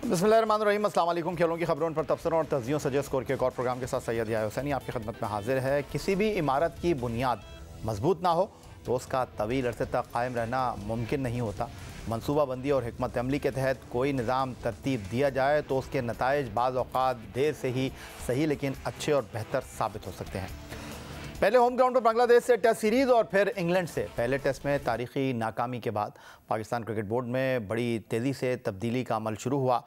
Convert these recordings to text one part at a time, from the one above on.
बिस्मिल्लाहिर्रहमानिर्रहीम, अस्सलाम वालेकुम। खेलों की खबरों पर तबसरों और तज्जियों सजे स्कोर के एक और प्रोग्राम के साथ सैयद या हुसैनी आपकी खिदमत में हाजिर है। किसी भी इमारत की बुनियाद मजबूत ना हो तो उसका तवील अरसे तक कायम रहना मुमकिन नहीं होता। मनसूबाबंदी और हिकमत अमली के तहत कोई निज़ाम तरतीब दिया जाए तो उसके नताइज बाज़ औक़ात देर से ही सही लेकिन अच्छे और बेहतर साबित हो सकते हैं। पहले होम ग्राउंड पर बांग्लादेश से टेस्ट सीरीज़ और फिर इंग्लैंड से पहले टेस्ट में तारीखी नाकामी के बाद पाकिस्तान क्रिकेट बोर्ड में बड़ी तेज़ी से तब्दीली का अमल शुरू हुआ।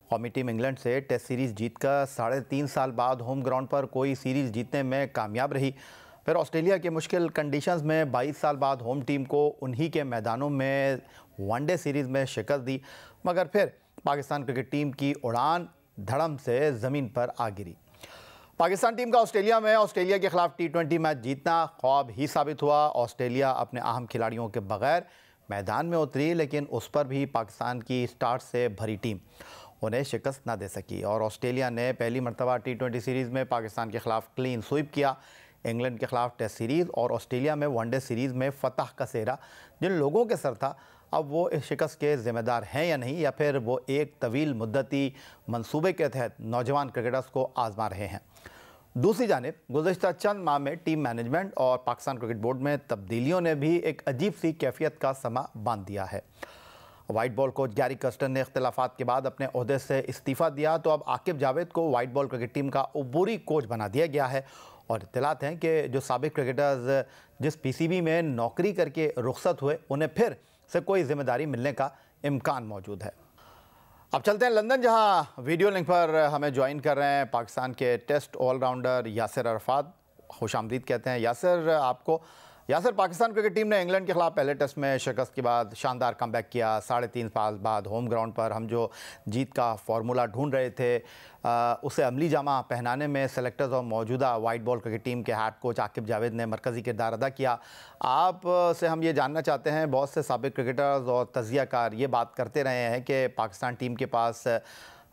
कौमी टीम इंग्लैंड से टेस्ट सीरीज़ जीतकर 3.5 साल बाद होम ग्राउंड पर कोई सीरीज़ जीतने में कामयाब रही। फिर ऑस्ट्रेलिया के मुश्किल कंडीशंस में 22 साल बाद होम टीम को उन्हीं के मैदानों में वनडे सीरीज़ में शिकस्त दी, मगर फिर पाकिस्तान क्रिकेट टीम की उड़ान धड़म से ज़मीन पर आ गिरी। पाकिस्तान टीम का ऑस्ट्रेलिया के खिलाफ T20 मैच जीतना ख्वाब ही साबित हुआ। ऑस्ट्रेलिया अपने अहम खिलाड़ियों के बगैर मैदान में उतरी, लेकिन उस पर भी पाकिस्तान की स्टार्ट से भरी टीम उन्हें शिकस्त ना दे सकी और ऑस्ट्रेलिया ने पहली मरतबा T20 सीरीज़ में पाकिस्तान के खिलाफ क्लीन स्वीप किया। इंग्लैंड के खिलाफ टेस्ट सीरीज़ और ऑस्ट्रेलिया में वनडे सीरीज़ में फतह का सेहरा जिन लोगों के सर था, अब वो इस शिकस्त के ज़िम्मेदार हैं या नहीं, या फिर वो एक तवील मुद्दती मंसूबे के तहत नौजवान क्रिकेटर्स को आजमा रहे हैं। दूसरी जानिब गुज़श्ता चंद माह में टीम मैनेजमेंट और पाकिस्तान क्रिकेट बोर्ड में तब्दीलियों ने भी एक अजीब सी कैफियत का समा बांध दिया है। White ball coach Gary Kirsten ने इख्तिलाफात के बाद अपने ओहदे से इस्तीफ़ा दिया तो अब आकिब जावेद को वाइट बॉल क्रिकेट टीम का अबूरी कोच बना दिया गया है और इत्तलात हैं कि जो साबिक क्रिकेटर्स जिस PCB में नौकरी करके रुखसत हुए उन्हें फिर से कोई जिम्मेदारी मिलने का इम्कान मौजूद है। अब चलते हैं लंदन, जहां वीडियो लिंक पर हमें ज्वाइन कर रहे हैं पाकिस्तान के टेस्ट ऑलराउंडर यासिर अरफात। खुशामदीद कहते हैं यासिर आपको। यासिर, पाकिस्तान क्रिकेट टीम ने इंग्लैंड के खिलाफ पहले टेस्ट में शिकस्त के बाद शानदार कमबैक किया। 3.5 साल बाद होम ग्राउंड पर हम जो जीत का फार्मूला ढूंढ रहे थे उसे अमली जामा पहनाने में सेलेक्टर्स और मौजूदा वाइट बॉल क्रिकेट टीम के हेड कोच आकिब जावेद ने मरकज़ी किरदार अदा किया। आप से हम ये जानना चाहते हैं, बहुत से साबिक क्रिकेटर्स और तजियाकार ये बात करते रहे हैं कि पाकिस्तान टीम के पास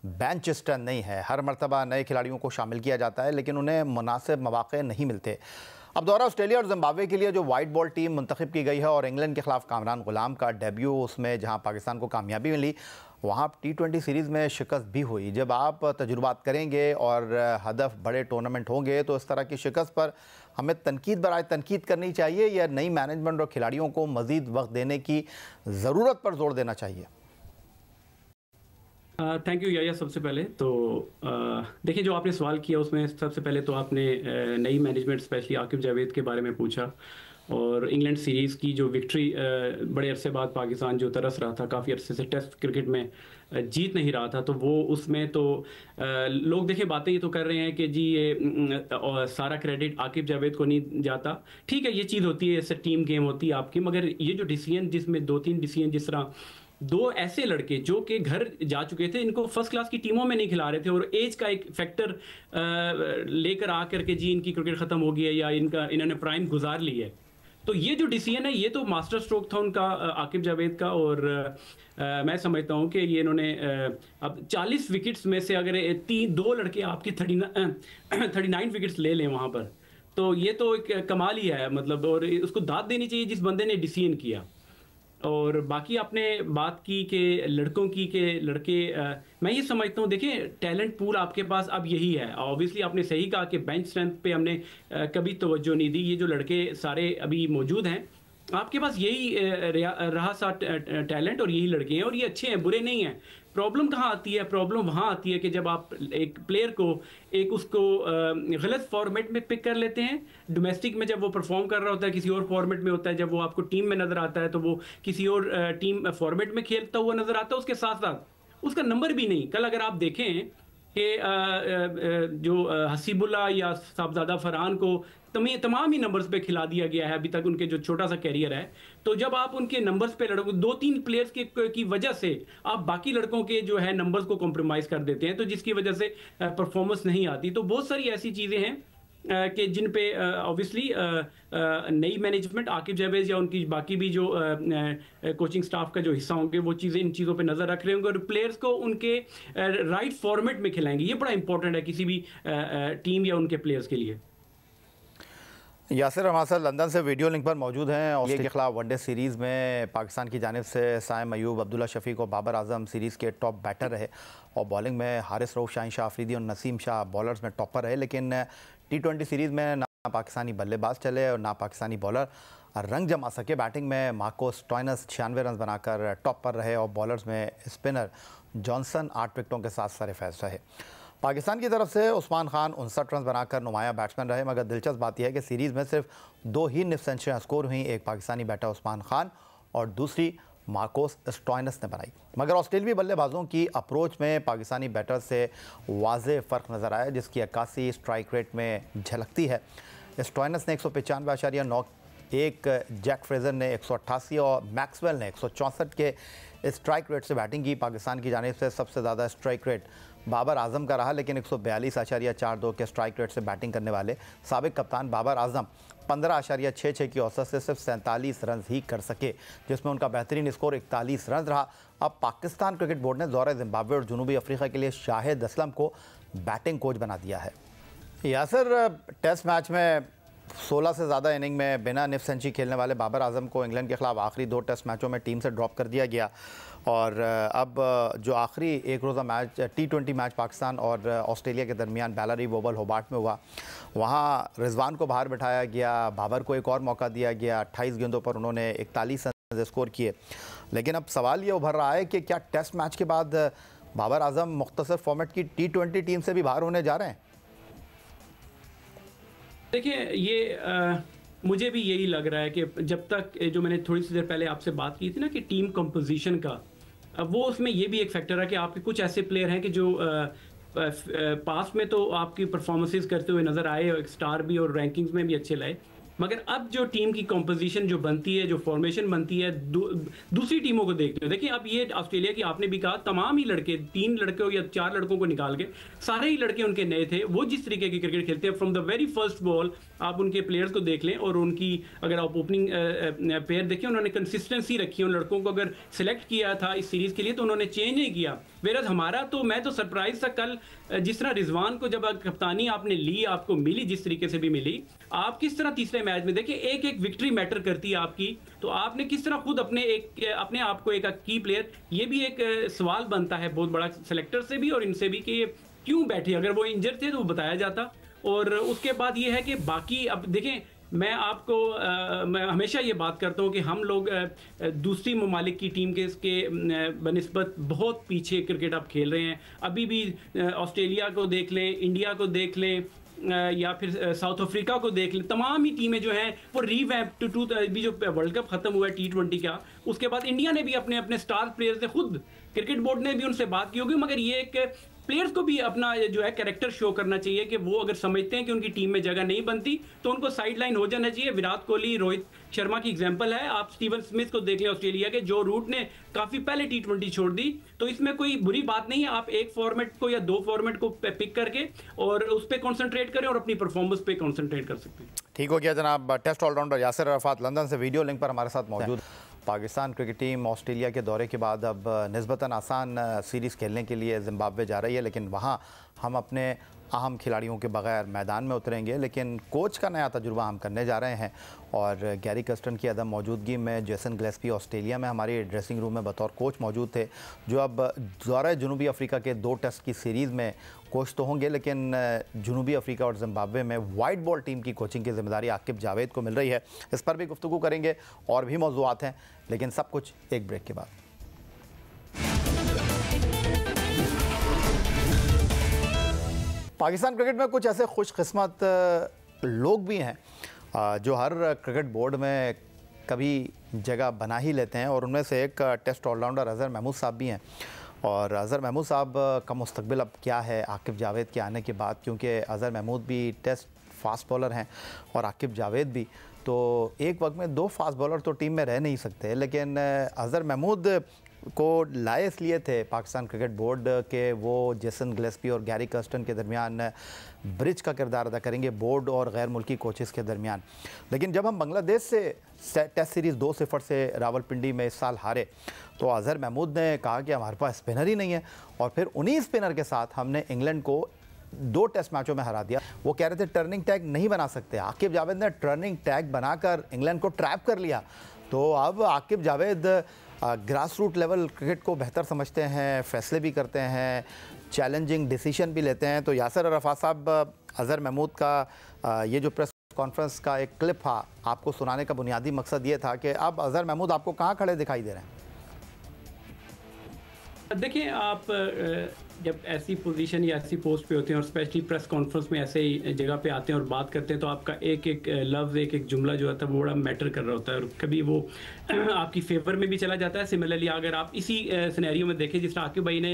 बेंच स्ट्रेंथ नहीं है। हर मरतबा नए खिलाड़ियों को शामिल किया जाता है लेकिन उन्हें मुनासिब मौक़े नहीं मिलते। अब दौरा ऑस्ट्रेलिया और जिम्बाब्वे के लिए जो वाइट बॉल टीम मुंतखब की गई है और इंग्लैंड के खिलाफ कामरान गुलाम का डेब्यू, उसमें जहां पाकिस्तान को कामयाबी मिली वहां T20 सीरीज़ में शिकस्त भी हुई। जब आप तजुर्बात करेंगे और हदफ बड़े टूर्नामेंट होंगे तो इस तरह की शिकस्त पर हमें तनकीद बराए तनकीद करनी चाहिए या नई मैनेजमेंट और खिलाड़ियों को मज़ीद वक्त देने की ज़रूरत पर जोर देना चाहिए? थैंक यू याया। सबसे पहले तो देखिए, जो आपने सवाल किया उसमें सबसे पहले तो आपने नई मैनेजमेंट स्पेशली आकिब जावेद के बारे में पूछा और इंग्लैंड सीरीज़ की जो विक्ट्री बड़े अरसे बाद पाकिस्तान जो तरस रहा था, काफ़ी अरसे से टेस्ट क्रिकेट में जीत नहीं रहा था, तो वो उसमें तो लोग देखें बातें ये तो कर रहे हैं कि जी ये सारा क्रेडिट आकिब जावेद को नहीं जाता। ठीक है, ये चीज़ होती है, इससे टीम गेम होती है आपकी, मगर ये जो डिसीजन जिसमें 2-3 डिसीजन, जिस तरह 2 ऐसे लड़के जो कि घर जा चुके थे, इनको फर्स्ट क्लास की टीमों में नहीं खिला रहे थे और एज का एक फैक्टर लेकर आकर के जी इनकी क्रिकेट ख़त्म हो गई है या इन्होंने प्राइम गुजार ली है, तो ये जो डिसीजन है ये तो मास्टर स्ट्रोक था उनका, आकिब जावेद का। और मैं समझता हूँ कि ये इन्होंने अब 40 विकेट्स में से अगर 2 लड़के आपकी 39 विकेट्स ले लें वहाँ पर, तो ये तो एक कमाल ही है, मतलब, और उसको दाद देनी चाहिए जिस बंदे ने डिसीजन किया। और बाकी आपने बात की कि लड़कों की के लड़के, मैं ये समझता हूँ, देखिए टैलेंट पूल आपके पास अब यही है। ऑब्वियसली आपने सही कहा कि बेंच स्ट्रेंथ पे हमने कभी तवज्जो नहीं दी। ये जो लड़के सारे अभी मौजूद हैं आपके पास, यही रहा सा टैलेंट और यही लड़के हैं और ये अच्छे हैं, बुरे नहीं हैं। प्रॉब्लम कहाँ आती है? प्रॉब्लम वहाँ आती है कि जब आप एक प्लेयर को उसको गलत फॉर्मेट में पिक कर लेते हैं। डोमेस्टिक में जब वो परफॉर्म कर रहा होता है किसी और फॉर्मेट में होता है, जब वो आपको टीम में नज़र आता है तो वो किसी और टीम फॉर्मेट में खेलता हुआ नज़र आता है, उसके साथ साथ उसका नंबर भी नहीं। कल अगर आप देखें कि जो हसीबुल्ला या साहबजादा फरहान को तमाम ही नंबर्स पे खिला दिया गया है अभी तक उनके जो छोटा सा कैरियर है, तो जब आप उनके नंबर्स पे लड़ोगे, 2-3 प्लेयर्स की वजह से आप बाकी लड़कों के जो है नंबर्स को कॉम्प्रोमाइज़ कर देते हैं, तो जिसकी वजह से परफॉर्मेंस नहीं आती। तो बहुत सारी ऐसी चीज़ें हैं कि जिन पे ऑब्वियसली नई मैनेजमेंट, आकिब जावेद या उनकी बाकी भी जो कोचिंग स्टाफ का जो हिस्सा होंगे, वो चीज़ें इन चीज़ों पे नज़र रख रहे होंगे और प्लेयर्स को उनके राइट फॉर्मेट में खिलाएंगे। ये बड़ा इंपॉर्टेंट है किसी भी टीम या उनके प्लेयर्स के लिए। यासिर हमारे साथ लंदन से वीडियो लिंक पर मौजूद हैं। ऑस्ट्रेलिया के खिलाफ वनडे सीरीज़ में पाकिस्तान की जानिब से साइम अयूब, अब्दुल्ला शफीक और बाबर आजम सीरीज़ के टॉप बैटर रहे और बॉलिंग में हारिस रऊफ, शाहीन शाह अफरीदी और नसीम शाह बॉलर्स में टॉपर रहे। लेकिन T20 सीरीज़ में ना पाकिस्तानी बल्लेबाज चले और ना पाकिस्तानी बॉलर रंग जमा सके। बैटिंग में मार्को स्टोइनिस 96 रन बनाकर टॉप पर रहे और बॉलर्स में स्पिनर जॉनसन 8 विकेटों के साथ सरफराज रहे। पाकिस्तान की तरफ से उस्मान खान 59 रन बनाकर नुमाया बैट्समैन रहे। मगर दिलचस्प बात यह है कि सीरीज़ में सिर्फ 2 ही निफ सेंचुरियाँ स्कोर हुई, एक पाकिस्तानी बैटर उस्मान खान और दूसरी मार्कोस स्टोइनिस ने बनाई। मगर ऑस्ट्रेलियाई बल्लेबाजों की अप्रोच में पाकिस्तानी बैटर से वाज़ेह फ़र्क नज़र आया, जिसकी 81 स्ट्राइक रेट में झलकती है। स्टोइनिस ने 195.9, एक जैक फ्रेजर ने 188 और मैक्सवेल ने 164 के स्ट्राइक रेट से बैटिंग की। पाकिस्तान की जानिब से सबसे ज़्यादा स्ट्राइक रेट बाबर आजम का रहा, लेकिन 142.42 के स्ट्राइक रेट से बैटिंग करने वाले साबिक कप्तान बाबर आजम 15.66 की औसत से सिर्फ 47 रन ही कर सके, जिसमें उनका बेहतरीन स्कोर 41 रन रहा। अब पाकिस्तान क्रिकेट बोर्ड ने दौरे जिम्बाब्वे और जनूबी अफ्रीका के लिए शाहिद असलम को बैटिंग कोच बना दिया है। यासिर, टेस्ट मैच में 16 से ज़्यादा इनिंग में बिना निफ सेंचुरी खेलने वाले बाबर आजम को इंग्लैंड के खिलाफ आखिरी 2 टेस्ट मैचों में टीम से ड्रॉप कर दिया गया और अब जो आखिरी एक रोज़ा मैच T20 मैच पाकिस्तान और ऑस्ट्रेलिया के दरमियान बैलरी ओवल होबार्ट में हुआ, वहाँ रिजवान को बाहर बिठाया गया, बाबर को एक और मौका दिया गया। 28 गेंदों पर उन्होंने 41 रन स्कोर किए। लेकिन अब सवाल ये उभर रहा है कि क्या टेस्ट मैच के बाद बाबर आजम मुख्तसर फॉर्मेट की T20 टीम से भी बाहर होने जा रहे हैं? देखिए, ये मुझे भी यही लग रहा है कि जब तक जो मैंने थोड़ी सी देर पहले आपसे बात की थी ना कि टीम कंपोजिशन का, वो उसमें ये भी एक फैक्टर है कि आपके कुछ ऐसे प्लेयर हैं कि जो पास में तो आपकी परफॉर्मेंसेस करते हुए नज़र आए और स्टार भी और रैंकिंग्स में भी अच्छे लाए, मगर अब जो टीम की कंपोजिशन जो बनती है, जो फॉर्मेशन बनती है, दूसरी टीमों को देखते हो। देखिए, अब ये ऑस्ट्रेलिया की आपने भी कहा, तमाम ही लड़के, 3 लड़कों या 4 लड़कों को निकाल के सारे ही लड़के उनके नए थे। वो जिस तरीके की क्रिकेट खेलते हैं from the very first ball, आप उनके प्लेयर्स को देख लें और उनकी अगर आप ओपनिंग पेयर देखें, उन्होंने कंसिस्टेंसी रखी। उन लड़कों को अगर सिलेक्ट किया था इस सीरीज़ के लिए तो उन्होंने चेंज नहीं किया। वेरज हमारा तो, मैं तो सरप्राइज था कल, जिस तरह रिजवान को जब कप्तानी आपने ली, आपको मिली जिस तरीके से भी मिली, आप किस तरह तीसरे मैच में देखिए एक एक विक्ट्री मैटर करती है आपकी, तो आपने किस तरह खुद अपने आप को एक की प्लेयर, ये भी एक सवाल बनता है बहुत बड़ा सेलेक्टर से भी और इनसे भी कि क्यों बैठे। अगर वो इंजर थे तो वो बताया जाता। और उसके बाद ये है कि बाकी अब देखें, मैं हमेशा ये बात करता हूँ कि हम लोग दूसरी ममालिक की टीम के बनिस्बत बहुत पीछे क्रिकेट अब खेल रहे हैं। अभी भी ऑस्ट्रेलिया को देख लें, इंडिया को देख लें या फिर साउथ अफ्रीका को देख लें, तमाम ही टीमें जो हैं वो रीवैम्प टू अभी जो वर्ल्ड कप खत्म हुआ है T20 का, उसके बाद इंडिया ने भी अपने अपने स्टार प्लेयर्स से, खुद क्रिकेट बोर्ड ने भी उनसे बात की होगी, मगर ये एक प्लेयर्स को भी अपना जो है कैरेक्टर शो करना चाहिए कि वो अगर समझते हैं कि उनकी टीम में जगह नहीं बनती तो उनको साइडलाइन हो जाना चाहिए। विराट कोहली, रोहित शर्मा की एग्जांपल है। आप स्टीवन स्मिथ को देख लें ऑस्ट्रेलिया के, जो रूट ने काफी पहले T20 छोड़ दी, तो इसमें कोई बुरी बात नहीं है। आप एक फॉर्मेट को या 2 फॉर्मेट को पिक करके और उस पर कॉन्सेंट्रेट करें और अपनी परफॉर्मेंस पे कॉन्सेंट्रेट कर सकते हैं। ठीक हो गया जनाब। Test allrounder Yasir Arfat London से वीडियो लिंक पर हमारे साथ मौजूद। पाकिस्तान क्रिकेट टीम ऑस्ट्रेलिया के दौरे के बाद अब निस्बतन आसान सीरीज़ खेलने के लिए जिम्बाब्वे जा रही है, लेकिन वहाँ हम अपने अहम खिलाड़ियों के बगैर मैदान में उतरेंगे। लेकिन कोच का नया तजुर्बा हम करने जा रहे हैं और गैरी कर्स्टन की अदम मौजूदगी में जेसन गिलेस्पी ऑस्ट्रेलिया में हमारी ड्रेसिंग रूम में बतौर कोच मौजूद थे, जो अब दौरे जनूबी अफ्रीका के 2 टेस्ट की सीरीज़ में कोच तो होंगे, लेकिन जनूबी अफ्रीका और जिम्बाब्वे में वाइट बॉल टीम की कोचिंग की जिम्मेदारी आकिब जावेद को मिल रही है। इस पर भी गुफ्तगू करेंगे और भी मौज़ूआत हैं, लेकिन सब कुछ एक ब्रेक के बाद। पाकिस्तान क्रिकेट में कुछ ऐसे खुशकिस्मत लोग भी हैं जो हर क्रिकेट बोर्ड में कभी जगह बना ही लेते हैं और उनमें से एक टेस्ट ऑलराउंडर अज़हर महमूद साहब भी हैं। और अज़हर महमूद साहब का मुस्तकबिल अब क्या है आकिब जावेद के आने के बाद, क्योंकि अज़हर महमूद भी टेस्ट फास्ट बॉलर हैं और आकिब जावेद भी, तो एक वक्त में 2 फास्ट बॉलर तो टीम में रह नहीं सकते। लेकिन अज़हर महमूद को लाए इसलिए थे पाकिस्तान क्रिकेट बोर्ड के वो जेसन गिलेस्पी और गैरी कर्स्टन के दरमियान ब्रिज का किरदार अदा करेंगे, बोर्ड और गैर मुल्की कोचेस के दरमियान। लेकिन जब हम बांग्लादेश से टेस्ट सीरीज़ 2-0 से रावलपिंडी में इस साल हारे, तो अज़हर महमूद ने कहा कि हमारे पास स्पिनर ही नहीं है, और फिर उन्हीं स्पिनर के साथ हमने इंग्लैंड को 2 टेस्ट मैचों में हरा दिया। वो कह रहे थे टर्निंग टैग नहीं बना सकते, आकिब जावेद ने टर्निंग टैग बनाकर इंग्लैंड को ट्रैप कर लिया। तो अब Aqib Javed grass root level cricket को बेहतर समझते हैं, फैसले भी करते हैं, चैलेंजिंग डिसीजन भी लेते हैं। तो यासिर अरफात साहब, अज़हर महमूद का ये जो प्रेस कॉन्फ्रेंस का एक क्लिप था, आपको सुनाने का बुनियादी मकसद ये था कि अब अज़हर महमूद आपको कहाँ खड़े दिखाई दे रहे हैं? देखिए, आप जब ऐसी पोजीशन या ऐसी पोस्ट पे होते हैं और स्पेशली प्रेस कॉन्फ्रेंस में ऐसे ही जगह पे आते हैं और बात करते हैं, तो आपका एक एक लफ्ज़, एक एक जुमला जो होता है वो बड़ा मैटर कर रहा होता है और कभी वो आपकी फेवर में भी चला जाता है। सिमिलरली अगर आप इसी सिनेरियो में देखें, जिस तरह आकिब भाई ने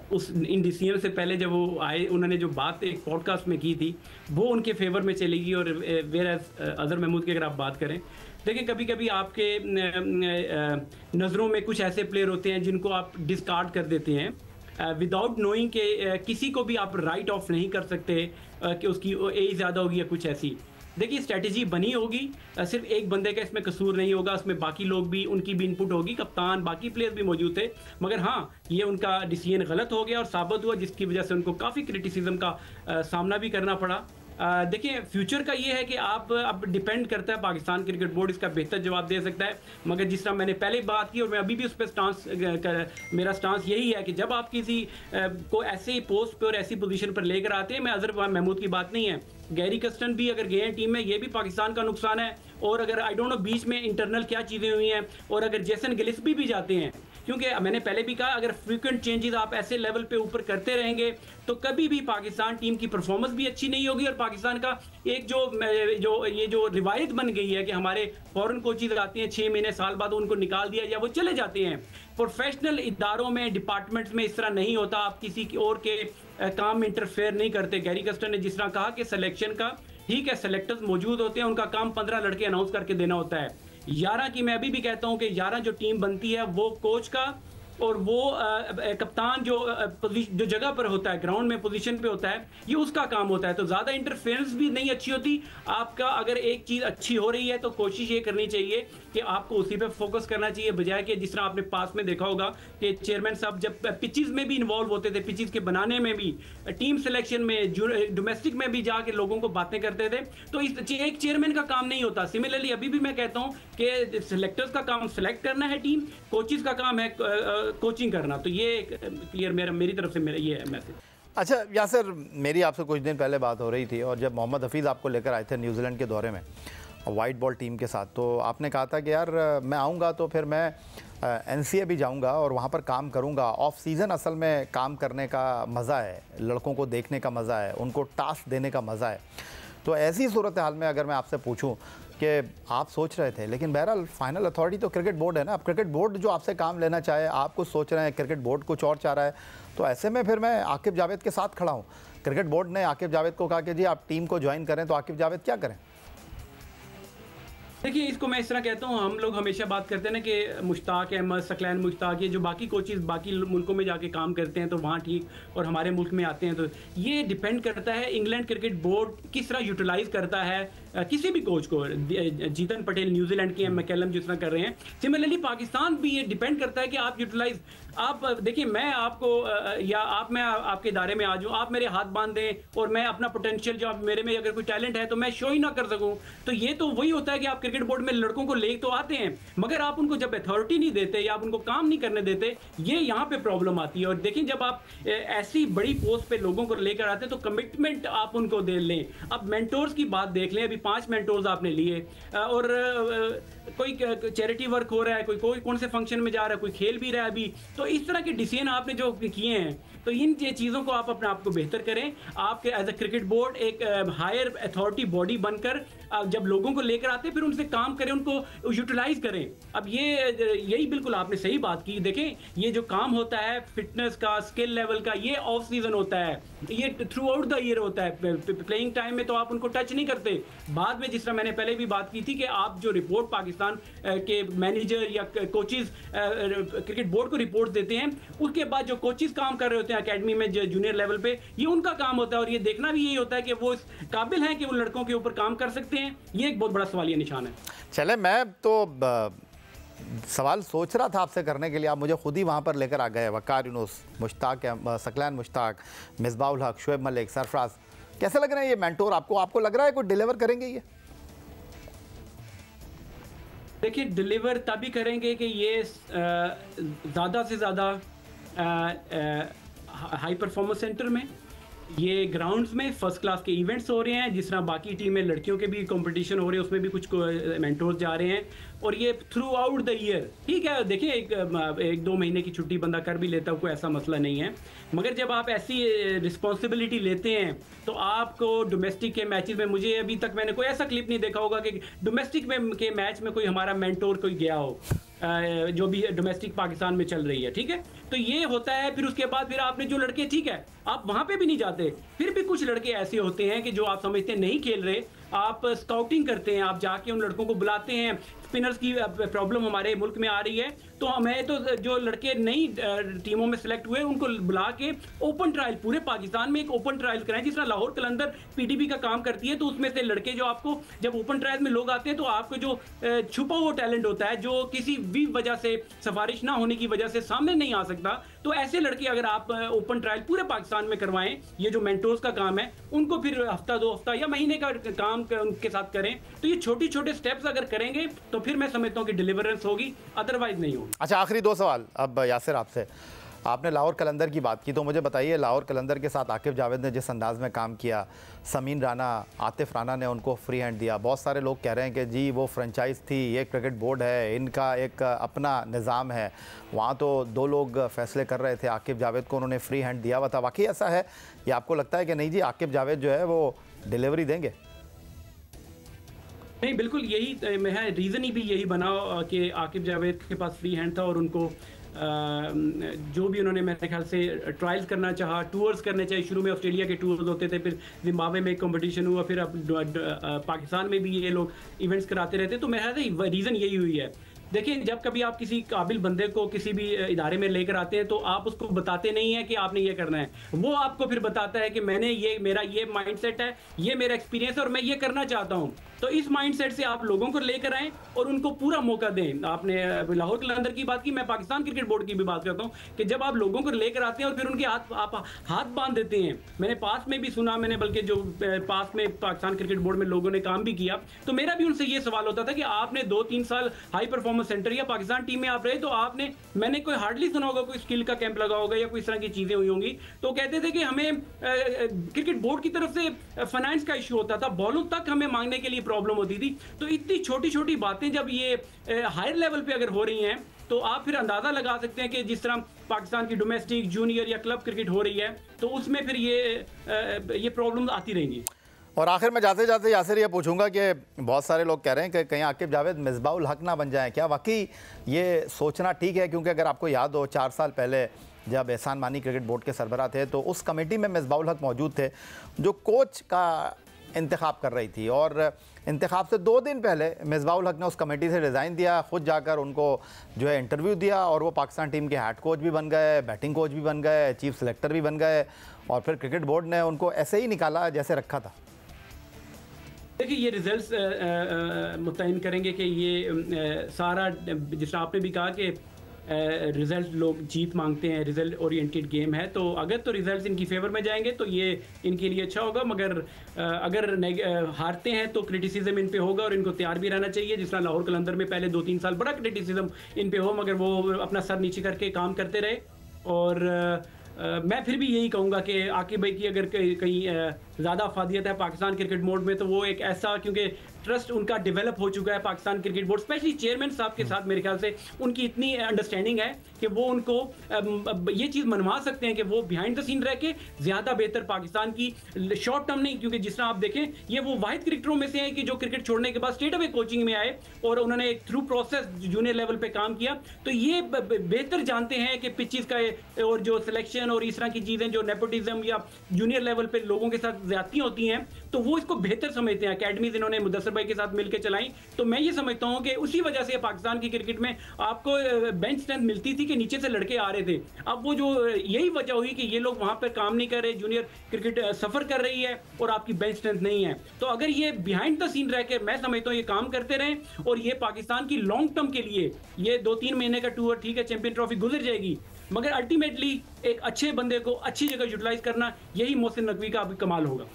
इन डिसीजन से पहले जब वो आए, उन्होंने जो बात एक पॉडकास्ट में की थी वो उनके फेवर में चलेगी। और वेयर एज अज़हर महमूद की अगर आप बात करें, देखिए कभी कभी आपके नज़रों में कुछ ऐसे प्लेयर होते हैं जिनको आप डिस्कार्ड कर देते हैं विदाउट नोइंग के किसी को भी आप राइट ऑफ नहीं कर सकते कि उसकी एज ज़्यादा होगी या कुछ ऐसी। देखिए स्ट्रैटेजी बनी होगी, सिर्फ एक बंदे का इसमें कसूर नहीं होगा, उसमें बाकी लोग भी, उनकी भी इनपुट होगी, कप्तान बाकी प्लेयर भी मौजूद थे। मगर हाँ, ये उनका डिसीजन गलत हो गया और साबित हुआ, जिसकी वजह से उनको काफ़ी क्रिटिसिज्म का सामना भी करना पड़ा। देखिए फ्यूचर का ये है कि आप अब डिपेंड करता है, पाकिस्तान क्रिकेट बोर्ड इसका बेहतर जवाब दे सकता है। मगर जिस तरह मैंने पहले बात की और मैं अभी भी उस पर मेरा स्टांस यही है कि जब आप किसी को ऐसे पोस्ट पे और ऐसी पोजीशन पर लेकर आते हैं, मैं अज़हर महमूद की बात नहीं है, गैरी कस्टन भी अगर गए हैं टीम में, ये भी पाकिस्तान का नुकसान है। और अगर आई डोंट नो बीच में इंटरनल क्या चीज़ें हुई हैं, और अगर जेसन गिलिस्पी भी जाते हैं, क्योंकि मैंने पहले भी कहा अगर फ्रीक्वेंट चेंजेस आप ऐसे लेवल पे ऊपर करते रहेंगे तो कभी भी पाकिस्तान टीम की परफॉर्मेंस भी अच्छी नहीं होगी। और पाकिस्तान का एक जो रिवायत बन गई है कि हमारे फॉरेन कोचेज आते हैं 6 महीने साल बाद उनको निकाल दिया या वो चले जाते हैं। प्रोफेशनल इदारों में, डिपार्टमेंट्स में इस तरह नहीं होता, आप किसी की और के काम में इंटरफेयर नहीं करते। गैरी कस्टन ने जिस तरह कहा कि सिलेक्शन का ठीक है, सेलेक्टर्स मौजूद होते हैं, उनका काम 15 लड़के अनाउंस करके देना होता है। 11 की मैं अभी भी कहता हूं कि 11 जो टीम बनती है वो कोच का और वो कप्तान जो जगह पर होता है, ग्राउंड में पोजीशन पे होता है, ये उसका काम होता है। तो ज़्यादा इंटरफेरेंस भी नहीं अच्छी होती। आपका अगर एक चीज़ अच्छी हो रही है तो कोशिश ये करनी चाहिए कि आपको उसी पे फोकस करना चाहिए, बजाय कि जिस तरह आपने पास में देखा होगा कि चेयरमैन साहब जब पिचेस में भी इन्वॉल्व होते थे, पिचेस के बनाने में भी, टीम सिलेक्शन में, डोमेस्टिक में भी जाके लोगों को बातें करते थे, तो इस एक चेयरमैन का काम नहीं होता। सिमिलरली अभी भी मैं कहता हूँ कि सिलेक्टर्स का काम सिलेक्ट करना है टीम, कोचेस का काम है कोचिंग करना। तो ये क्लियर मेरी तरफ से मेरा ये है मैसेज। अच्छा यासिर, मेरी आपसे कुछ दिन पहले बात हो रही थी और जब मोहम्मद हफीज़ आपको लेकर आए थे न्यूजीलैंड के दौरे में वाइट बॉल टीम के साथ, तो आपने कहा था कि यार मैं आऊँगा तो फिर मैं NCA भी जाऊँगा और वहाँ पर काम करूँगा। ऑफ सीज़न असल में काम करने का मज़ा है, लड़कों को देखने का मज़ा है, उनको टास्क देने का मज़ा है। तो ऐसी सूरत हाल में अगर मैं आपसे पूछूं कि आप सोच रहे थे, लेकिन बहरहाल फाइनल अथॉरिटी तो क्रिकेट बोर्ड है ना, अब क्रिकेट बोर्ड जो आपसे काम लेना चाहे, आप कुछ सोच रहे हैं, क्रिकेट बोर्ड कुछ और चाह रहा है, तो ऐसे में फिर मैं आकिब जावेद के साथ खड़ा हूँ। क्रिकेट बोर्ड ने आकिब जावेद को कहा कि जी आप टीम को ज्वाइन करें, तो आकिब जावेद क्या करें? देखिए इसको मैं इस तरह कहता हूँ, हम लोग हमेशा बात करते हैं ना कि मुश्ताक अहमद, सकलैन मुश्ताक, ये जो बाकी कोचेस बाकी मुल्कों में जाके काम करते हैं तो वहाँ ठीक, और हमारे मुल्क में आते हैं, तो ये डिपेंड करता है इंग्लैंड क्रिकेट बोर्ड किस तरह यूटिलाइज करता है किसी भी कोच को। जीतन पटेल न्यूजीलैंड के, मैकलम जिस तरह कर रहे हैं, सिमिलरली पाकिस्तान भी ये डिपेंड करता है कि आप यूटिलाइज, आप देखिए मैं आपको या मैं आपके इदारे में आ जाऊँ, आप मेरे हाथ बांध दें और मैं अपना पोटेंशियल जो मेरे में अगर कोई टैलेंट है तो मैं शो ही ना कर सकूँ, तो ये तो वही होता है कि आप क्रिकेट बोर्ड में लड़कों को ले तो आते हैं, मगर आप उनको जब अथॉरिटी नहीं देते या आप उनको काम नहीं करने देते, ये यहाँ पे प्रॉब्लम आती है। और देखिए जब आप ऐसी बड़ी पोस्ट पे लोगों को लेकर आते हैं तो कमिटमेंट आप उनको दे लें। अब मेंटोर्स की बात देख लें, अभी 5 मेंटोर्स आपने लिए और कोई चैरिटी वर्क हो रहा है, कोई कौन से फंक्शन में जा रहा है, कोई खेल भी रहा है अभी, तो इस तरह के डिसीजन आपने जो किए हैं, तो इन चीज़ों को आप अपने आप को बेहतर करें। आपके एज अ क्रिकेट बोर्ड एक हायर अथॉरिटी बॉडी बनकर जब लोगों को लेकर आते हैं फिर उनसे काम करें, उनको यूटिलाइज करें। अब यही बिल्कुल आपने सही बात की। देखें ये जो काम होता है फिटनेस का, स्किल लेवल का, ये ऑफ सीजन होता है, ये थ्रू आउट द ईयर होता है। प्लेइंग टाइम में तो आप उनको टच नहीं करते, बाद में जिस तरह मैंने पहले भी बात की थी कि आप जो रिपोर्ट पाकिस्तान के मैनेजर या कोचेज क्रिकेट बोर्ड को रिपोर्ट देते हैं, उसके बाद जो कोचेज काम कर रहे होते हैं एकेडमी में जूनियर लेवल पे, ये उनका काम होता है और ये देखना भी यही होता है कि वो इस काबिल हैं कि उन लड़कों के ऊपर काम कर सकते हैं। ये एक बहुत बड़ा सवालिया निशान है। चले, मैं तो सवाल सोच रहा था आपसे करने के लिए, आप मुझे खुद ही वहाँ पर लेकर आ गए। वक़ार यूनुस, मुश्ताक, सकलैन मुश्ताक, मिसबाह उल हक, शुएब मलिक, सरफराज, कैसे लग रहे हैं ये मेंटोर आपको? आपको लग रहा है कोई डिलीवर करेंगे ये? देखिए, डिलीवर तभी करेंगे कि ये ज़्यादा से ज़्यादा हाई परफॉर्मेंस सेंटर में, ये ग्राउंड्स में फर्स्ट क्लास के इवेंट्स हो रहे हैं, जिस तरह बाकी टीम में लड़कियों के भी कंपटीशन हो रहे हैं, उसमें भी कुछ मेंटोर्स जा रहे हैं, और ये थ्रू आउट द ईयर। ठीक है, देखिए एक दो महीने की छुट्टी बंदा कर भी लेता है, कोई ऐसा मसला नहीं है, मगर जब आप ऐसी रिस्पॉन्सिबिलिटी लेते हैं तो आपको डोमेस्टिक के मैचेस में, मुझे अभी तक मैंने कोई ऐसा क्लिप नहीं देखा होगा कि डोमेस्टिक में के मैच में कोई हमारा मेंटोर कोई गया हो, जो भी डोमेस्टिक पाकिस्तान में चल रही है। ठीक है, तो ये होता है। फिर उसके बाद फिर आपने जो लड़के, ठीक है, आप वहां पे भी नहीं जाते, फिर भी कुछ लड़के ऐसे होते हैं कि जो आप समझते हैं नहीं खेल रहे, आप स्काउटिंग करते हैं, आप जाके उन लड़कों को बुलाते हैं। स्पिनर्स की प्रॉब्लम हमारे मुल्क में आ रही है, तो हमें तो जो लड़के नई टीमों में सिलेक्ट हुए उनको बुला के ओपन ट्रायल, पूरे पाकिस्तान में एक ओपन ट्रायल कराएं, जिस तरह लाहौर कलंदर पीटीबी का काम करती है। तो उसमें से लड़के जो आपको जब ओपन ट्रायल में लोग आते हैं, तो आपको जो छुपा हुआ टैलेंट होता है, जो किसी भी वजह से, सिफारिश ना होने की वजह से सामने नहीं आ सकता, तो ऐसे लड़के अगर आप ओपन ट्रायल पूरे पाकिस्तान में करवाएं, ये जो मेंटोर्स का काम है, उनको फिर हफ्ता 2 हफ्ता या महीने का काम उनके साथ करें, तो ये छोटी छोटे स्टेप्स अगर करेंगे तो फिर मैं समझता हूं कि डिलीवरेंस होगी, अदरवाइज नहीं होगी। अच्छा, आखिरी 2 सवाल अब यासिर आपसे। आपने लाहौर कलंदर की बात की, तो मुझे बताइए लाहौर कलंदर के साथ आकिब जावेद ने जिस अंदाज में काम किया, समीन राना, आतिफ राना ने उनको फ्री हैंड दिया। बहुत सारे लोग कह रहे हैं कि जी वो फ्रेंचाइज थी, ये क्रिकेट बोर्ड है, इनका एक अपना निज़ाम है, वहाँ तो 2 लोग फैसले कर रहे थे, आकिब जावेद को उन्होंने फ्री हैंड दिया हुआ था। वाकई ऐसा है या आपको लगता है कि नहीं जी आकिब जावेद जो है वो डिलीवरी देंगे? नहीं, बिल्कुल यही है, रीज़न ही भी यही बना कि आकिब जावेद के पास फ्री हैंड था, और उनको जो भी उन्होंने मेरे ख्याल से ट्रायल्स करना चाहा, टूर्स करने चाहिए। शुरू में ऑस्ट्रेलिया के टूर्स होते थे, फिर जिम्बाब्वे में एक कंपटीशन हुआ, फिर अब पाकिस्तान में भी ये लोग इवेंट्स कराते रहते, तो मेरा रीज़न यही हुई है। देखिए, जब कभी आप किसी काबिल बंदे को किसी भी इदारे में लेकर आते हैं, तो आप उसको बताते नहीं हैं कि आपने ये करना है, वो आपको फिर बताता है कि मैंने ये, मेरा ये माइंडसेट है, ये मेरा एक्सपीरियंस है और मैं ये करना चाहता हूँ। तो इस माइंडसेट से आप लोगों को लेकर आएं और उनको पूरा मौका दें। आपने लाहौर कलंदर की बात की, मैं पाकिस्तान क्रिकेट बोर्ड की भी बात करता हूँ कि जब आप लोगों को लेकर आते हैं और फिर उनके आप हाथ बांध देते हैं। मैंने पास में भी सुना, मैंने बल्कि जो पास में पाकिस्तान क्रिकेट बोर्ड में लोगों ने काम भी किया, तो मेरा भी उनसे ये सवाल होता था कि आपने 2-3 साल हाई परफॉर्मेंस सेंटर या पाकिस्तान टीम में आप रहे, तो आपने, मैंने कोई हार्डली सुना होगा कोई स्किल का कैंप लगा होगा या कोई इस तरह की चीजें हुई होंगी। तो कहते थे कि हमें क्रिकेट बोर्ड की तरफ से फाइनेंस का इशू होता था, बॉलों तक हमें मांगने के लिए प्रॉब्लम होती थी। तो इतनी छोटी छोटी बातें जब ये हायर लेवल पे अगर हो रही हैं, तो आप फिर अंदाजा लगा सकते हैं कि जिस तरह पाकिस्तान की डोमेस्टिक, जूनियर या क्लब क्रिकेट हो रही है, तो उसमें फिर ये प्रॉब्लम्स आती रहेंगी। और आखिर में जाते जाते यासिर ये पूछूंगा कि बहुत सारे लोग कह रहे हैं कि कहीं आकिब जावेद मिसबाह उल हक ना बन जाएं, क्या वाकई ये सोचना ठीक है? क्योंकि अगर आपको याद हो 4 साल पहले जब एहसान मानी क्रिकेट बोर्ड के सरबराह थे, तो उस कमेटी में मिसबाह उल हक मौजूद थे जो कोच का इंतखाब कर रही थी, और इंतखाब से 2 दिन पहले मिसबाह उल हक ने उस कमेटी से रिज़ाइन दिया, खुद जाकर उनको जो है इंटरव्यू दिया, और वो पाकिस्तान टीम के हेड कोच भी बन गए, बैटिंग कोच भी बन गए, चीफ सेलेक्टर भी बन गए, और फिर क्रिकेट बोर्ड ने उनको ऐसे ही निकाला जैसे रखा था। देखिए, ये रिजल्ट्स मुतयन करेंगे कि ये सारा, जिस आपने भी कहा कि रिजल्ट लोग जीत मांगते हैं, रिजल्ट ओरिएंटेड गेम है, तो अगर तो रिजल्ट्स इनकी फेवर में जाएंगे तो ये इनके लिए अच्छा होगा, मगर अगर हारते हैं तो क्रिटिसिज्म इन पे होगा और इनको तैयार भी रहना चाहिए। जिस तरह लाहौर कलंदर में पहले 2-3 साल बड़ा क्रिटिसिज्म इन पे हो, मगर वो अपना सर नीचे करके काम करते रहे। और मैं फिर भी यही कहूँगा कि आकिब भाई की अगर कहीं ज़्यादा अफादियत है पाकिस्तान क्रिकेट बोर्ड में, तो वो एक ऐसा, क्योंकि ट्रस्ट उनका डेवलप हो चुका है Pakistan cricket board, specially chairman साहब के साथ मेरे ख्याल से उनकी इतनी अंडरस्टैंडिंग है कि वो उनको ये चीज़ मनवा सकते हैं कि वो बिहाइंड द सीन रह के ज़्यादा बेहतर पाकिस्तान की, शॉर्ट टर्म नहीं, क्योंकि जिस तरह आप देखें ये वो वाहिद क्रिकेटरों में से हैं कि जो क्रिकेट छोड़ने के बाद स्ट्रेट अवे कोचिंग में आए और उन्होंने एक थ्रू प्रोसेस जूनियर लेवल पे काम किया। तो ये बेहतर जानते हैं कि पिचेस का और जो सिलेक्शन और इस तरह की चीज़ें, जो नेपोटिज्म या जूनियर लेवल पे लोगों के साथ ज्यादतियां होती हैं, तो वो इसको बेहतर समझते हैं। अकेडमीज इन्होंने मुदस्सर भाई के साथ मिलकर चलाई। तो मैं ये समझता हूं कि उसी वजह से पाकिस्तान की क्रिकेट में आपको बेंच स्ट्रेंथ मिलती थी कि नीचे से लड़के आ रहे थे। अब वो जो यही वजह हुई कि ये लोग वहां पर काम नहीं कर रहे, जूनियर क्रिकेट सफर कर रही है और आपकी बेंच स्ट्रेंथ नहीं है। तो अगर ये बिहाइंड द सीन रह के, मैं समझता हूँ ये काम करते रहें और ये पाकिस्तान की लॉन्ग टर्म के लिए, ये 2-3 महीने का टूर ठीक है, चैंपियन ट्रॉफी गुजर जाएगी, मगर अल्टीमेटली एक अच्छे बंदे को अच्छी जगह यूटिलाइज करना, यही मोहसिन नकवी का अभी कमाल होगा।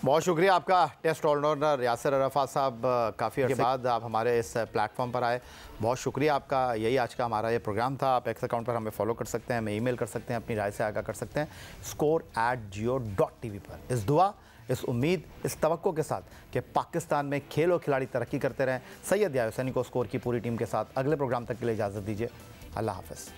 बहुत शुक्रिया आपका टेस्ट ऑलराउंडर यासिर अरफात साहब, काफ़ी अर्से बाद आप हमारे इस प्लेटफॉर्म पर आए, बहुत शुक्रिया आपका। यही आज का हमारा ये प्रोग्राम था। आप एक्स अकाउंट पर हमें फॉलो कर सकते हैं, हमें ईमेल कर सकते हैं, अपनी राय से आगाह कर सकते हैं score@jio.tv पर। इस दुआ, इस उम्मीद, इस तवक्को के साथ कि पाकिस्तान में खेल और खिलाड़ी तरक्की करते रहें, सैयद याहिया हुसैनी को स्कोर की पूरी टीम के साथ अगले प्रोग्राम तक के लिए इजाज़त दीजिए। अल्लाह हाफ़िज़।